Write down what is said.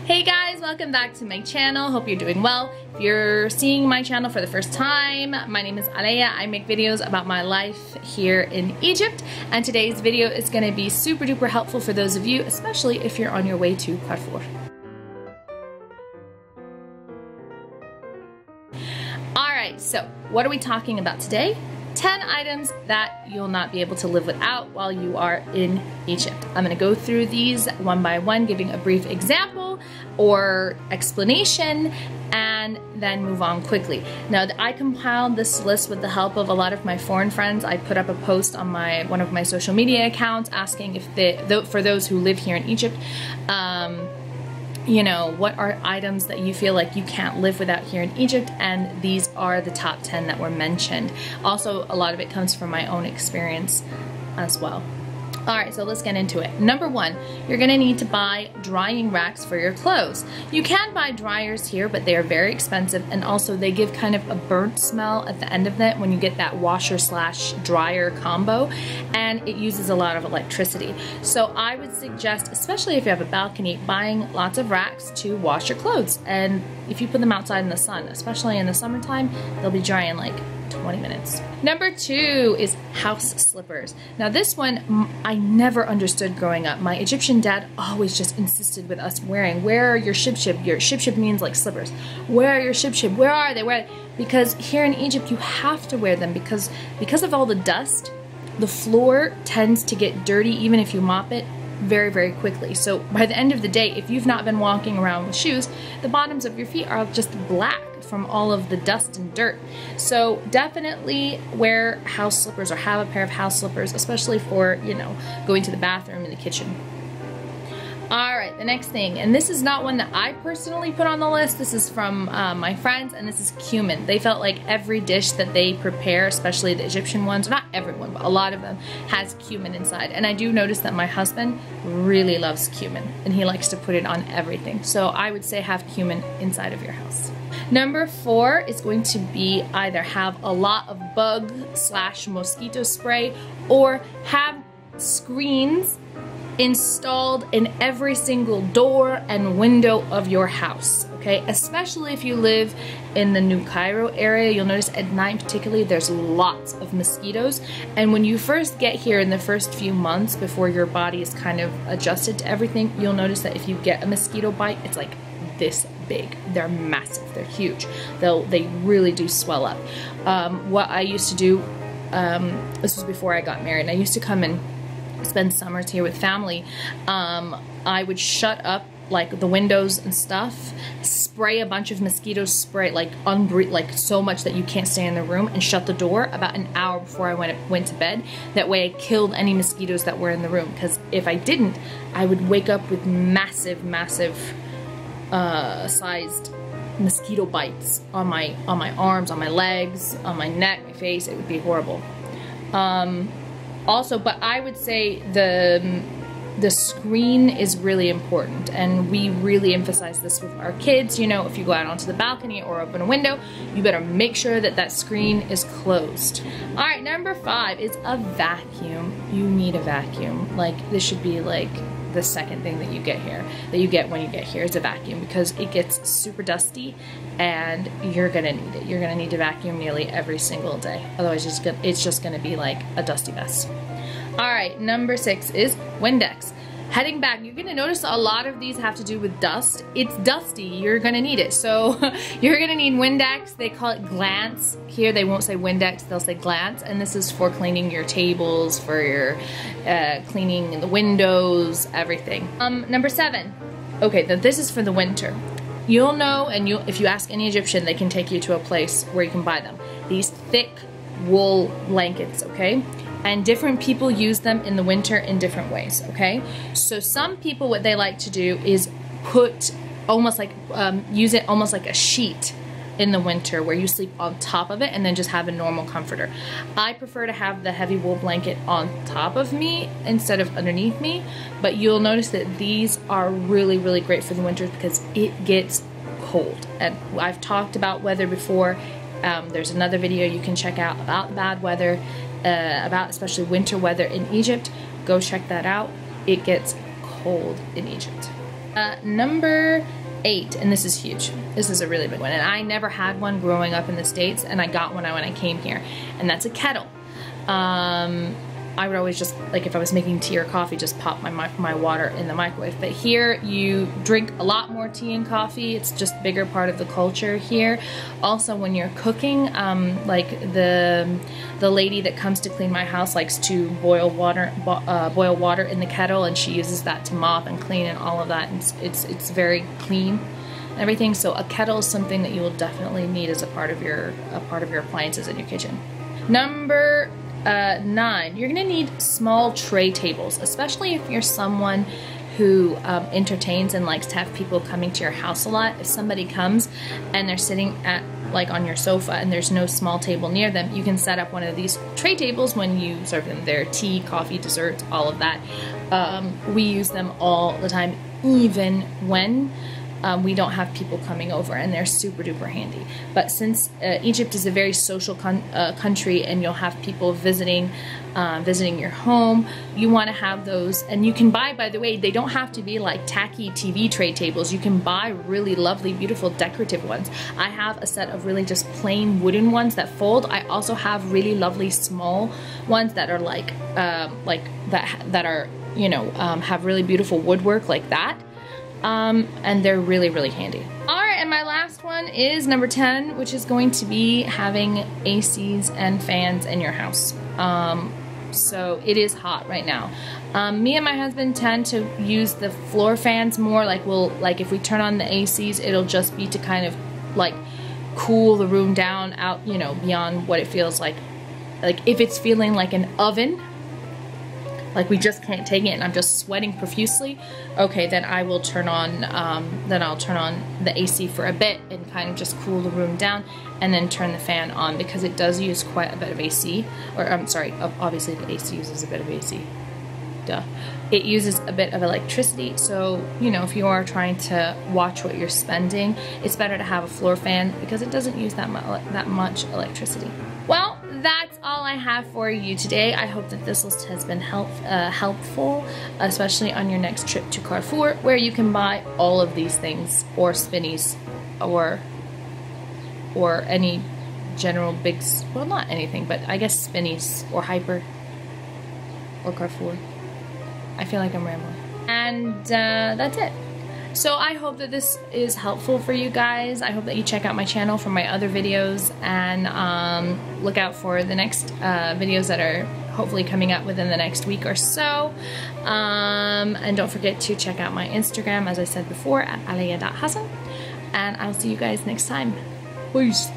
Hey guys, welcome back to my channel. Hope you're doing well. If you're seeing my channel for the first time, my name is Alea. I make videos about my life here in Egypt, and today's video is going to be super duper helpful for those of you, especially if you're on your way to Carrefour. Alright, so what are we talking about today? 10 items that you'll not be able to live without while you are in Egypt. I'm going to go through these one by one, giving a brief example or explanation, and then move on quickly. Now, I compiled this list with the help of a lot of my foreign friends. I put up a post on one of my social media accounts asking if for those who live here in Egypt, you know, what are items that you feel like you can't live without here in Egypt, and these are the top 10 that were mentioned. Also, a lot of it comes from my own experience as well. Alright, so let's get into it. Number one, you're going to need to buy drying racks for your clothes. You can buy dryers here, but they are very expensive, and also they give kind of a burnt smell at the end of it when you get that washer slash dryer combo, and it uses a lot of electricity. So I would suggest, especially if you have a balcony, buying lots of racks to wash your clothes. And if you put them outside in the sun, especially in the summertime, they'll be dry in like 20 minutes. Number two is house slippers. Now this one I never understood growing up. My Egyptian dad always just insisted with us wearing, where are your shib-shib? Your shib-shib means like slippers. Where are your shib-shib? Where are they? Where? Because here in Egypt you have to wear them because of all the dust. The floor tends to get dirty even if you mop it very, very quickly. So by the end of the day, if you've not been walking around with shoes, the bottoms of your feet are just black from all of the dust and dirt. So definitely wear house slippers or have a pair of house slippers, especially for, you know, going to the bathroom and the kitchen. Alright, the next thing, and this is not one that I personally put on the list, this is from my friends, and this is cumin. They felt like every dish that they prepare, especially the Egyptian ones, not everyone, but a lot of them, has cumin inside. And I do notice that my husband really loves cumin, and he likes to put it on everything. So I would say have cumin inside of your house. Number four is going to be either have a lot of bug slash mosquito spray or have screens installed in every single door and window of your house, okay? Especially if you live in the New Cairo area, you'll notice at night particularly there's lots of mosquitoes, and when you first get here in the first few months before your body is kind of adjusted to everything, you'll notice that if you get a mosquito bite, it's like this big. They're massive, they're huge. They really do swell up. What I used to do, this was before I got married, and I used to come and spend summers here with family. I would shut up like the windows and stuff, spray a bunch of mosquito spray, like so much that you can't stay in the room, and shut the door about an hour before I went to bed. That way I killed any mosquitoes that were in the room, because if I didn't, I would wake up with massive sized mosquito bites on my arms, on my legs, on my neck, my face. It would be horrible. Also, but I would say the screen is really important, and we really emphasize this with our kids. You know, if you go out onto the balcony or open a window, you better make sure that that screen is closed. Alright, number five is a vacuum. You need a vacuum. Like, this should be like the second thing that you get when you get here is a vacuum, because it gets super dusty and you're gonna need it. You're gonna need to vacuum nearly every single day. Otherwise it's just gonna be like a dusty mess. Alright, number six is Windex. Heading back, you're gonna notice a lot of these have to do with dust. It's dusty, you're gonna need it. So you're gonna need Windex. They call it glance. Here they won't say Windex, they'll say glance, and this is for cleaning your tables, for your cleaning the windows, everything. Number seven. Okay, this is for the winter. You'll know, and if you ask any Egyptian, they can take you to a place where you can buy them. These thick wool blankets, okay? And different people use them in the winter in different ways, okay? So some people, what they like to do is put almost like, use it almost like a sheet in the winter where you sleep on top of it and then just have a normal comforter. I prefer to have the heavy wool blanket on top of me instead of underneath me, but you'll notice that these are really, really great for the winter because it gets cold. And I've talked about weather before. There's another video you can check out about bad weather, about especially winter weather in Egypt. Go check that out. It gets cold in Egypt. Number 8, and this is huge. This is a really big one, and I never had one growing up in the States, and I got one when I came here, and that's a kettle. I would always just, like if I was making tea or coffee, just pop my water in the microwave. But here you drink a lot more tea and coffee. It's just a bigger part of the culture here. Also, when you're cooking, like the lady that comes to clean my house likes to boil water in the kettle, and she uses that to mop and clean and all of that. And it's very clean and everything. So a kettle is something that you will definitely need as a part of your appliances in your kitchen. Number 9, you're gonna need small tray tables, especially if you're someone who entertains and likes to have people coming to your house a lot. If somebody comes and they're sitting at like on your sofa and there's no small table near them, you can set up one of these tray tables when you serve them their tea, coffee, desserts, all of that. We use them all the time, even when we don't have people coming over, and they're super duper handy. But since Egypt is a very social country, and you'll have people visiting your home, you want to have those. And you can buy, by the way, they don't have to be like tacky TV tray tables. You can buy really lovely, beautiful, decorative ones. I have a set of really just plain wooden ones that fold. I also have really lovely small ones that are like that are, you know, have really beautiful woodwork like that. And they're really, really handy. All right, and my last one is number 10, which is going to be having ACs and fans in your house. So it is hot right now. Me and my husband tend to use the floor fans more. Like if we turn on the ACs, it'll just be to kind of like cool the room down out, you know, beyond what it feels like. Like if it's feeling like an oven, like we just can't take it and I'm just sweating profusely, okay, then I will turn on, I'll turn on the AC for a bit and kind of just cool the room down, and then turn the fan on, because it does use quite a bit of AC, or I'm sorry, obviously the AC uses a bit of AC, duh. It uses a bit of electricity, so, you know, if you are trying to watch what you're spending, it's better to have a floor fan because it doesn't use that much electricity. Well, that's all I have for you today. I hope that this list has been helpful, especially on your next trip to Carrefour, where you can buy all of these things, or Spinneys, or any general big, well, not anything, but I guess Spinneys, or Hyper, or Carrefour. I feel like I'm rambling. And that's it. So I hope that this is helpful for you guys. I hope that you check out my channel for my other videos, and look out for the next videos that are hopefully coming up within the next week or so. And don't forget to check out my Instagram, as I said before, at alaya.hassan. And I'll see you guys next time. Peace.